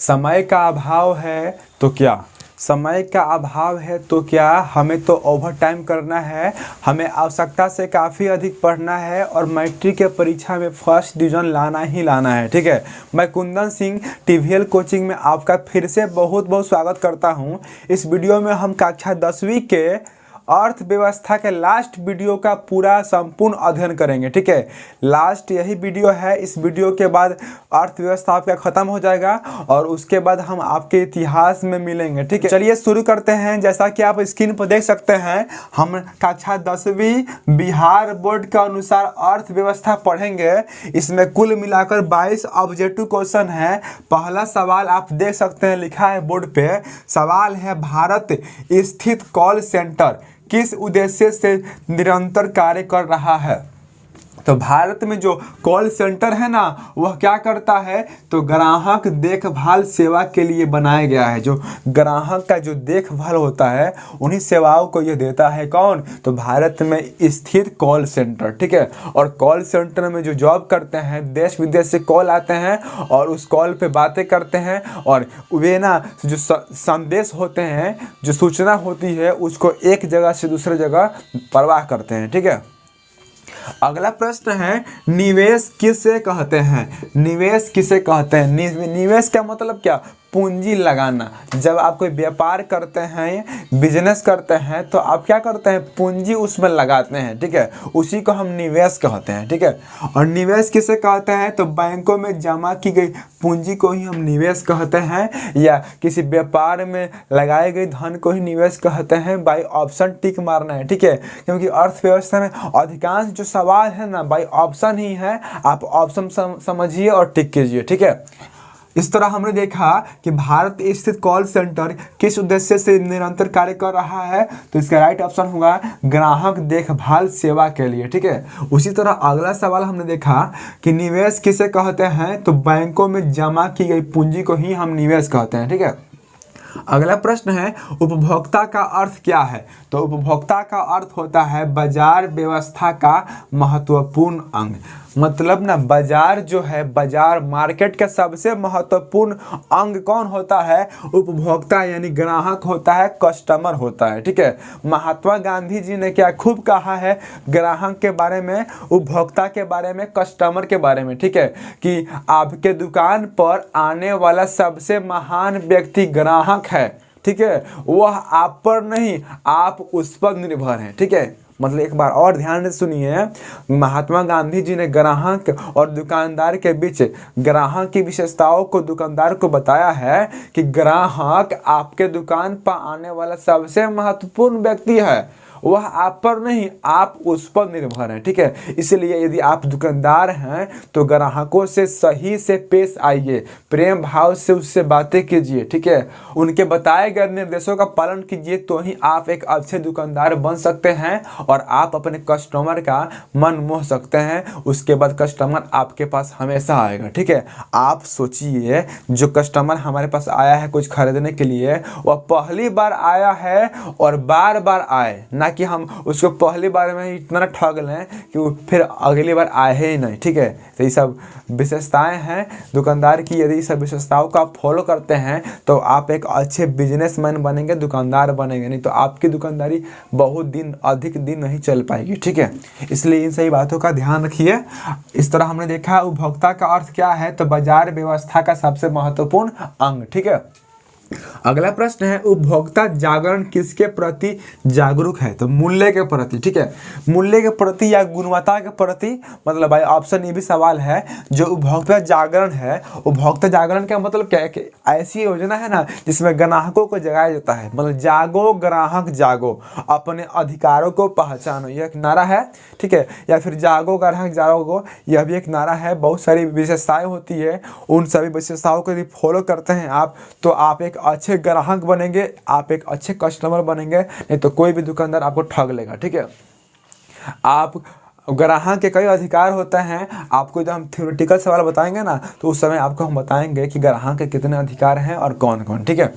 समय का अभाव है तो क्या, समय का अभाव है तो क्या, हमें तो ओवर टाइम करना है, हमें आवश्यकता से काफ़ी अधिक पढ़ना है और मैट्रिक के परीक्षा में फर्स्ट डिवीज़न लाना ही लाना है। ठीक है, मैं कुंदन सिंह टीवीएल कोचिंग में आपका फिर से बहुत बहुत स्वागत करता हूं। इस वीडियो में हम कक्षा 10वीं के अर्थव्यवस्था के लास्ट वीडियो का पूरा संपूर्ण अध्ययन करेंगे। ठीक है, लास्ट यही वीडियो है। इस वीडियो के बाद अर्थव्यवस्था आपका खत्म हो जाएगा और उसके बाद हम आपके इतिहास में मिलेंगे। ठीक है, चलिए शुरू करते हैं। जैसा कि आप स्क्रीन पर देख सकते हैं, हम कक्षा 10वीं बिहार बोर्ड के अनुसार अर्थव्यवस्था पढ़ेंगे। इसमें कुल मिलाकर 22 ऑब्जेक्टिव क्वेश्चन है। पहला सवाल आप देख सकते हैं, लिखा है बोर्ड पे। सवाल है, भारत स्थित कॉल सेंटर किस उद्देश्य से निरंतर कार्य कर रहा है। तो भारत में जो कॉल सेंटर है ना, वह क्या करता है, तो ग्राहक देखभाल सेवा के लिए बनाया गया है। जो ग्राहक का जो देखभाल होता है, उन्हीं सेवाओं को यह देता है। कौन, तो भारत में स्थित कॉल सेंटर। ठीक है, और कॉल सेंटर में जो जॉब करते हैं, देश विदेश से कॉल आते हैं और उस कॉल पे बातें करते हैं और वे ना जो संदेश होते हैं, जो सूचना होती है, उसको एक जगह से दूसरे जगह प्रवाह करते हैं। ठीक है, अगला प्रश्न है, निवेश किसे कहते हैं। निवेश किसे कहते हैं। निवेश का मतलब क्या, पूंजी लगाना। जब आप कोई व्यापार करते हैं, बिजनेस करते हैं, तो आप क्या करते हैं, पूंजी उसमें लगाते हैं। ठीक है, उसी को हम निवेश कहते हैं। ठीक है, और निवेश किसे कहते हैं, तो बैंकों में जमा की गई पूंजी को ही हम निवेश कहते हैं, या किसी व्यापार में लगाए गए धन को ही निवेश कहते हैं। बाई ऑप्शन टिक मारना है। ठीक है, क्योंकि अर्थव्यवस्था में अधिकांश जो सवाल है ना, बाई ऑप्शन ही है। आप ऑप्शन समझिए और टिक कीजिए। ठीक है, इस तरह हमने देखा कि भारत स्थित कॉल सेंटर किस उद्देश्य से निरंतर कार्य कर रहा है, तो इसका राइट ऑप्शन होगा ग्राहक देखभाल सेवा के लिए। ठीक है, उसी तरह अगला सवाल हमने देखा कि निवेश किसे कहते हैं, तो बैंकों में जमा की गई पूंजी को ही हम निवेश कहते हैं। ठीक है, अगला प्रश्न है, उपभोक्ता का अर्थ क्या है। तो उपभोक्ता का अर्थ होता है बाजार व्यवस्था का महत्वपूर्ण अंग। मतलब ना, बाजार जो है, बाजार मार्केट का सबसे महत्वपूर्ण अंग कौन होता है, उपभोक्ता यानी ग्राहक होता है, कस्टमर होता है। ठीक है, महात्मा गांधी जी ने क्या खूब कहा है ग्राहक के बारे में, उपभोक्ता के बारे में, कस्टमर के बारे में। ठीक है, कि आपके दुकान पर आने वाला सबसे महान व्यक्ति ग्राहक है। ठीक है, वह आप पर नहीं, आप उस पर निर्भर हैं। ठीक है, मतलब एक बार और ध्यान से सुनिए, महात्मा गांधी जी ने ग्राहक और दुकानदार के बीच ग्राहक की विशेषताओं को दुकानदार को बताया है कि ग्राहक आपके दुकान पर आने वाला सबसे महत्वपूर्ण व्यक्ति है, वह आप पर नहीं, आप उस पर निर्भर हैं। ठीक है, इसलिए यदि आप दुकानदार हैं तो ग्राहकों से सही से पेश आइए, प्रेम भाव से उससे बातें कीजिए। ठीक है, उनके बताए गए निर्देशों का पालन कीजिए, तो ही आप एक अच्छे दुकानदार बन सकते हैं और आप अपने कस्टमर का मन मोह सकते हैं। उसके बाद कस्टमर आपके पास हमेशा आएगा। ठीक है, आप सोचिए, जो कस्टमर हमारे पास आया है कुछ खरीदने के लिए, वह पहली बार आया है और बार बार आए, ना कि हम उसको पहली बार में इतना ठग लें कि वो फिर अगली बार आए ही नहीं। ठीक है, तो ये सब विशेषताएं हैं दुकानदार की। यदि सब विशेषताओं को आप फॉलो करते हैं तो आप एक अच्छे बिजनेसमैन बनेंगे, दुकानदार बनेंगे। नहीं तो आपकी दुकानदारी बहुत दिन, अधिक दिन नहीं चल पाएगी। ठीक है, इसलिए इन सही बातों का ध्यान रखिए। इस तरह हमने देखा उपभोक्ता का अर्थ क्या है, तो बाजार व्यवस्था का सबसे महत्वपूर्ण अंग। ठीक है, अगला प्रश्न है, उपभोक्ता जागरण किसके प्रति जागरूक है, तो मूल्य के प्रति। ठीक है, मूल्य के प्रति या गुणवत्ता के प्रति, मतलब भाई ऑप्शन ये भी सवाल है। जो उपभोक्ता जागरण है, उपभोक्ता जागरण का मतलब क्या है, कि ऐसी योजना है ना जिसमें ग्राहकों को जगाया जाता है। मतलब जागो ग्राहक जागो, अपने अधिकारों को पहचानो, यह एक नारा है। ठीक है, या फिर जागो ग्राहक जागो, यह भी एक नारा है। बहुत सारी विशेषताएं होती है, उन सभी विशेषताओं को यदि फॉलो करते हैं आप, तो आप एक अच्छे ग्राहक बनेंगे, आप एक अच्छे कस्टमर बनेंगे। नहीं तो कोई भी दुकानदार आपको ठग लेगा। ठीक है, आप ग्राहक के कई अधिकार होते हैं। आपको जब हम थ्योरेटिकल सवाल बताएंगे ना, तो उस समय आपको हम बताएंगे कि ग्राहक के कितने अधिकार हैं और कौन कौन। ठीक है,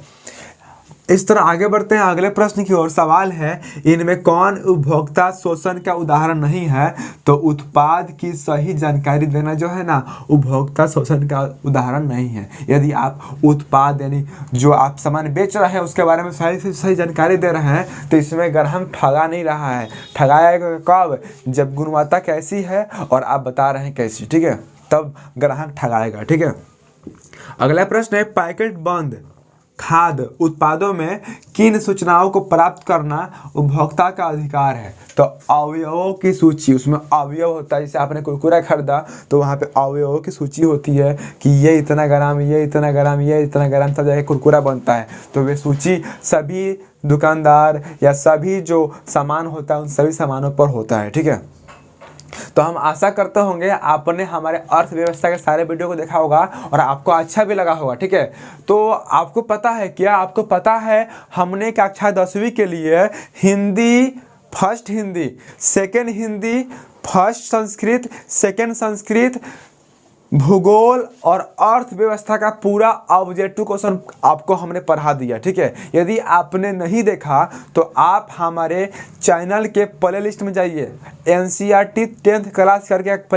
इस तरह आगे बढ़ते हैं अगले प्रश्न की ओर। सवाल है, इनमें कौन उपभोक्ता शोषण का उदाहरण नहीं है? तो उत्पाद की सही जानकारी देना जो है ना, उपभोक्ता शोषण का उदाहरण नहीं है। यदि आप उत्पाद यानी जो आप सामान बेच रहे हैं उसके बारे में सही से सही जानकारी दे रहे हैं तो इसमें ग्राहक ठगा नहीं रहा है। ठगाएगा कब? जब गुणवत्ता कैसी है और आप बता रहे हैं कैसी, ठीक है, तब ग्राहक ठगाएगा, ठीक है। अगला प्रश्न है, पैकेट बंद खाद्य उत्पादों में किन सूचनाओं को प्राप्त करना उपभोक्ता का अधिकार है? तो अवयवों की सूची, उसमें अवयव होता है। जैसे आपने कुरकुरा खरीदा तो वहाँ पे अवयवों की सूची होती है कि ये इतना ग्राम, ये इतना ग्राम, ये इतना ग्राम, सब जगह कुरकुरा बनता है। तो वे सूची सभी दुकानदार या सभी जो सामान होता है उन सभी सामानों पर होता है, ठीक है। तो हम आशा करते होंगे आपने हमारे अर्थव्यवस्था के सारे वीडियो को देखा होगा और आपको अच्छा भी लगा होगा, ठीक है। तो आपको पता है क्या, आपको पता है हमने कक्षा 10वीं के लिए Hindi first Hindi, second Hindi, first Sanskrit, second Sanskrit, भूगोल और अर्थव्यवस्था का पूरा ऑब्जेक्टिव क्वेश्चन आपको हमने पढ़ा दिया, ठीक है। यदि आपने नहीं देखा तो आप हमारे चैनल के प्ले लिस्ट में जाइए। एनसीईआरटी 10th क्लास करके एक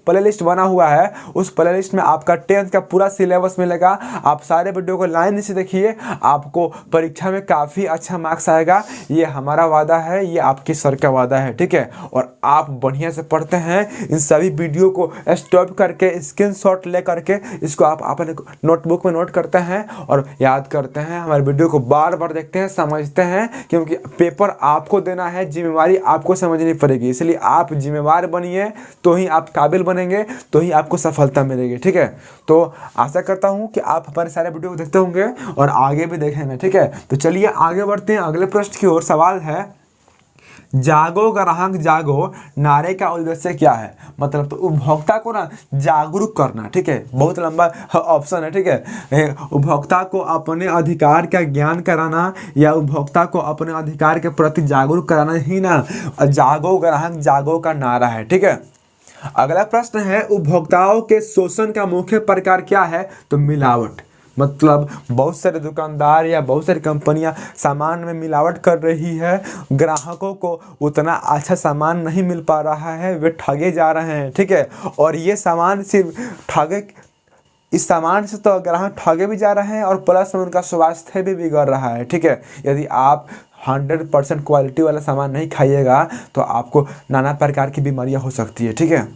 प्ले लिस्ट बना हुआ है, उस प्ले लिस्ट में आपका 10th का पूरा सिलेबस मिलेगा। आप सारे वीडियो को लाइन से देखिए, आपको परीक्षा में काफ़ी अच्छा मार्क्स आएगा। ये हमारा वादा है, ये आपके सर का वादा है, ठीक है। और आप बढ़िया से पढ़ते हैं, इन सभी वीडियो को स्टॉप करके स्क्रीनशॉट ले करके इसको आप अपने नोटबुक में नोट करते हैं और याद करते हैं। हमारे वीडियो को बार बार देखते हैं, समझते हैं, क्योंकि पेपर आपको देना है, जिम्मेवारी आपको समझनी पड़ेगी। इसलिए आप जिम्मेवार बनिए तो ही आप काबिल बनेंगे, तो ही आपको सफलता मिलेगी, ठीक है। तो आशा करता हूँ कि आप हमारे सारे वीडियो को देखते होंगे और आगे भी देखेंगे, ठीक है। तो चलिए आगे बढ़ते हैं अगले प्रश्न की ओर। सवाल है, जागो ग्राहक जागो नारे का उद्देश्य क्या है? मतलब तो उपभोक्ता को ना जागरूक करना, ठीक है। बहुत लंबा ऑप्शन है, ठीक है। उपभोक्ता को अपने अधिकार का ज्ञान कराना या उपभोक्ता को अपने अधिकार के प्रति जागरूक कराना ही ना जागो ग्राहक जागो का नारा है, ठीक है। अगला प्रश्न है, उपभोक्ताओं के शोषण का मुख्य प्रकार क्या है? तो मिलावट। मतलब बहुत सारे दुकानदार या बहुत सारी कंपनियां सामान में मिलावट कर रही है, ग्राहकों को उतना अच्छा सामान नहीं मिल पा रहा है, वे ठगे जा रहे हैं, ठीक है। और ये सामान सिर्फ ठगे, इस सामान से तो ग्राहक ठगे भी जा रहे हैं और प्लस में उनका स्वास्थ्य भी बिगड़ रहा है, ठीक है। यदि आप 100% क्वालिटी वाला सामान नहीं खाइएगा तो आपको नाना प्रकार की बीमारियां हो सकती है, ठीक है।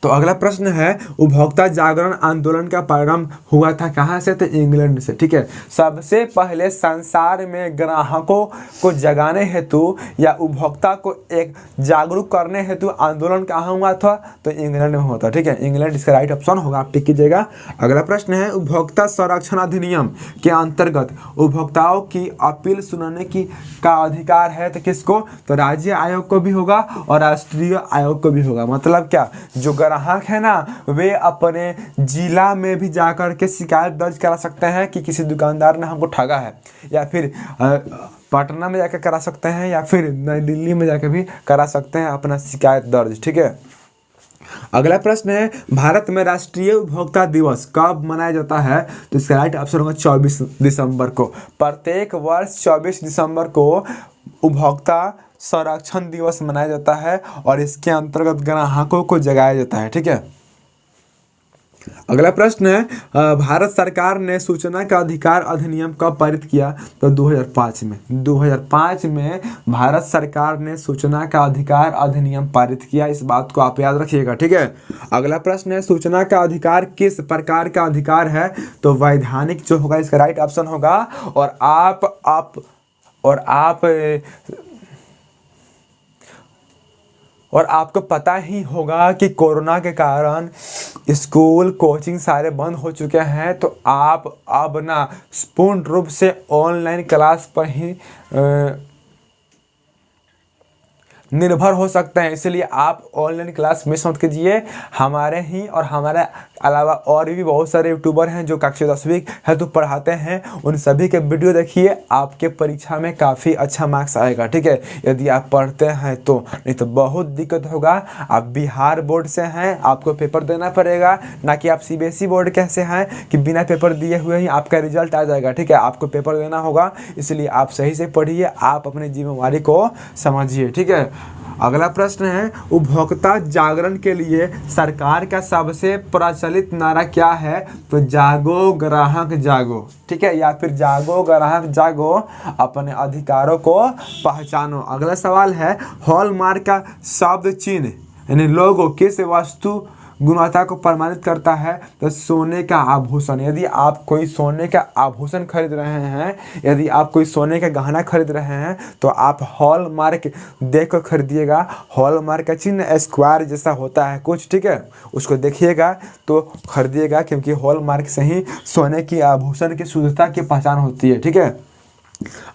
तो अगला प्रश्न है, उपभोक्ता जागरण आंदोलन का प्रारंभ हुआ था कहाँ से? तो इंग्लैंड से, ठीक है। सबसे पहले संसार में ग्राहकों को जगाने हेतु या उपभोक्ता को एक जागरूक करने हेतु आंदोलन कहाँ हुआ था? तो इंग्लैंड में हुआ था, ठीक है। इंग्लैंड इसका राइट ऑप्शन होगा, आप टिक कीजिएगा। अगला प्रश्न है, उपभोक्ता संरक्षण अधिनियम के अंतर्गत उपभोक्ताओं की अपील सुनाने की का अधिकार है तो किसको? तो राज्य आयोग को भी होगा और राष्ट्रीय आयोग को भी होगा। मतलब क्या, जो ग्राहक है ना वे अपने जिला में भी जाकर के शिकायत दर्ज करा सकते हैं कि किसी दुकानदार ने हमको ठगा है, या फिर पटना में जाकर करा सकते हैं, या फिर नई दिल्ली में जाकर भी करा सकते हैं अपना शिकायत दर्ज, ठीक है। अगला प्रश्न है, भारत में राष्ट्रीय उपभोक्ता दिवस कब मनाया जाता है? तो इसका राइट ऑप्शन होगा 24 दिसंबर को। प्रत्येक वर्ष 24 दिसंबर को उपभोक्ता संरक्षण दिवस मनाया जाता है और इसके अंतर्गत ग्राहकों को जगाया जाता है, ठीक है। अगला प्रश्न है, भारत सरकार ने सूचना का अधिकार अधिनियम कब पारित किया? तो 2005 में। 2005 में भारत सरकार ने सूचना का अधिकार अधिनियम पारित किया, इस बात को आप याद रखिएगा, ठीक है। अगला प्रश्न है, सूचना का अधिकार किस प्रकार का अधिकार है? तो वैधानिक जो होगा इसका राइट ऑप्शन होगा। और आपको पता ही होगा कि कोरोना के कारण स्कूल कोचिंग सारे बंद हो चुके हैं, तो आप अब ना पूर्ण रूप से ऑनलाइन क्लास पर ही निर्भर हो सकते हैं। इसलिए आप ऑनलाइन क्लास मिस मत कीजिए। हमारे ही और हमारे अलावा और भी बहुत सारे यूट्यूबर हैं जो कक्षा 10वीं हेतु पढ़ाते हैं, उन सभी के वीडियो देखिए, आपके परीक्षा में काफ़ी अच्छा मार्क्स आएगा। ठीक है, यदि आप पढ़ते हैं तो, नहीं तो बहुत दिक्कत होगा। आप बिहार बोर्ड से हैं, आपको पेपर देना पड़ेगा, ना कि आप CBSE बोर्ड कैसे हैं कि बिना पेपर दिए हुए ही आपका रिजल्ट आ जाएगा। ठीक है, आपको पेपर देना होगा, इसलिए आप सही से पढ़िए, आप अपनी जिम्मेवारी को समझिए। ठीक है, अगला प्रश्न है, उपभोक्ता जागरण के लिए सरकार का सबसे प्रचलित नारा क्या है? तो जागो ग्राहक जागो। ठीक है, या फिर जागो ग्राहक जागो, अपने अधिकारों को पहचानो। अगला सवाल है, हॉलमार्क का शब्द चिन्ह यानी लोगो किस वस्तु गुणवत्ता को प्रमाणित करता है? तो सोने का आभूषण। यदि आप कोई सोने का आभूषण खरीद रहे हैं, यदि आप कोई सोने का गहना खरीद रहे हैं, तो आप हॉलमार्क देख कर खरीदिएगा। हॉलमार्क का चिन्ह स्क्वायर जैसा होता है कुछ, ठीक है, उसको देखिएगा तो खरीदिएगा, क्योंकि हॉलमार्क से ही सोने की आभूषण की शुद्धता की पहचान होती है। ठीक है,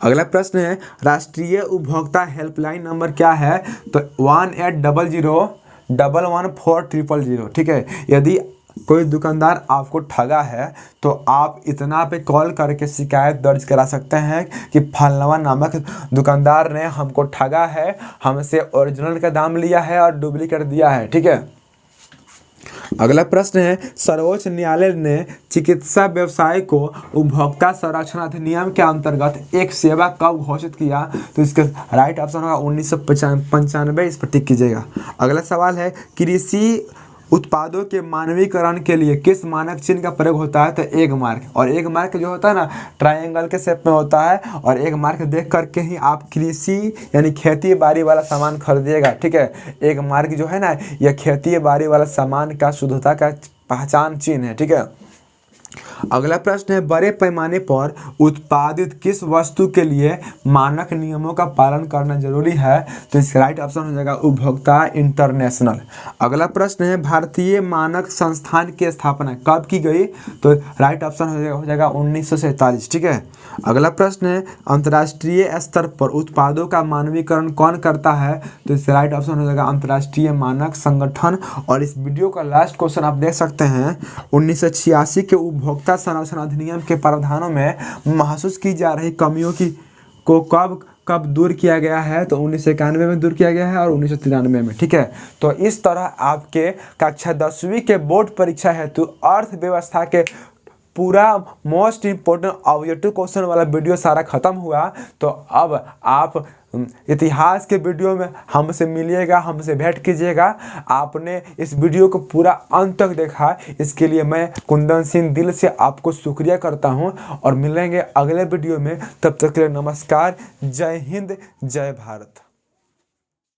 अगला प्रश्न है, राष्ट्रीय उपभोक्ता हेल्पलाइन नंबर क्या है? तो 1800-111400। ठीक है, यदि कोई दुकानदार आपको ठगा है तो आप इतना पे कॉल करके शिकायत दर्ज करा सकते हैं कि फलनवा नामक दुकानदार ने हमको ठगा है, हमसे ओरिजिनल का दाम लिया है और डुप्लीकेट दिया है। ठीक है, अगला प्रश्न है, सर्वोच्च न्यायालय ने चिकित्सा व्यवसाय को उपभोक्ता संरक्षण अधिनियम के अंतर्गत एक सेवा कब घोषित किया? तो इसका राइट ऑप्शन होगा 1995, इस पर टिक कीजिएगा। अगला सवाल है, कृषि उत्पादों के मानवीकरण के लिए किस मानक चिन्ह का प्रयोग होता है? तो एग मार्क। और एग मार्क जो होता है ना, ट्रायंगल के शेप में होता है, और एग मार्क देख करके ही आप कृषि यानी खेती बाड़ी वाला सामान खरीदिएगा। ठीक है, एग मार्क जो है ना, यह खेती बाड़ी वाला सामान का शुद्धता का पहचान चिन्ह है। ठीक है, अगला प्रश्न है, बड़े पैमाने पर उत्पादित किस वस्तु के लिए मानक नियमों का पालन करना जरूरी है? तो इसका राइट ऑप्शन हो जाएगा उपभोक्ता इंटरनेशनल। अगला प्रश्न है, भारतीय मानक संस्थान की स्थापना कब की गई? तो राइट ऑप्शन हो जाएगा 1947। ठीक है, अगला प्रश्न है, अंतर्राष्ट्रीय स्तर पर उत्पादों का मानवीकरण कौन करता है? तो इसका राइट ऑप्शन हो जाएगा अंतर्राष्ट्रीय मानक संगठन। और इस वीडियो का लास्ट क्वेश्चन आप देख सकते हैं, 1986 के उपभोक्ता संरक्षण अधिनियम के प्रावधानों में महसूस की जा रही कमियों को कब दूर किया गया है? तो 1991 में दूर किया गया है और 1993 में। ठीक है, तो इस तरह आपके कक्षा 10वीं के बोर्ड परीक्षा हेतु अर्थव्यवस्था के पूरा मोस्ट इम्पोर्टेंट ऑब्जेक्टिव क्वेश्चन वाला वीडियो सारा खत्म हुआ। तो अब आप इतिहास के वीडियो में हमसे मिलिएगा, हमसे भेंट कीजिएगा। आपने इस वीडियो को पूरा अंत तक देखा, इसके लिए मैं कुंदन सिंह दिल से आपको शुक्रिया करता हूं, और मिलेंगे अगले वीडियो में। तब तक के लिए नमस्कार, जय हिंद, जय भारत।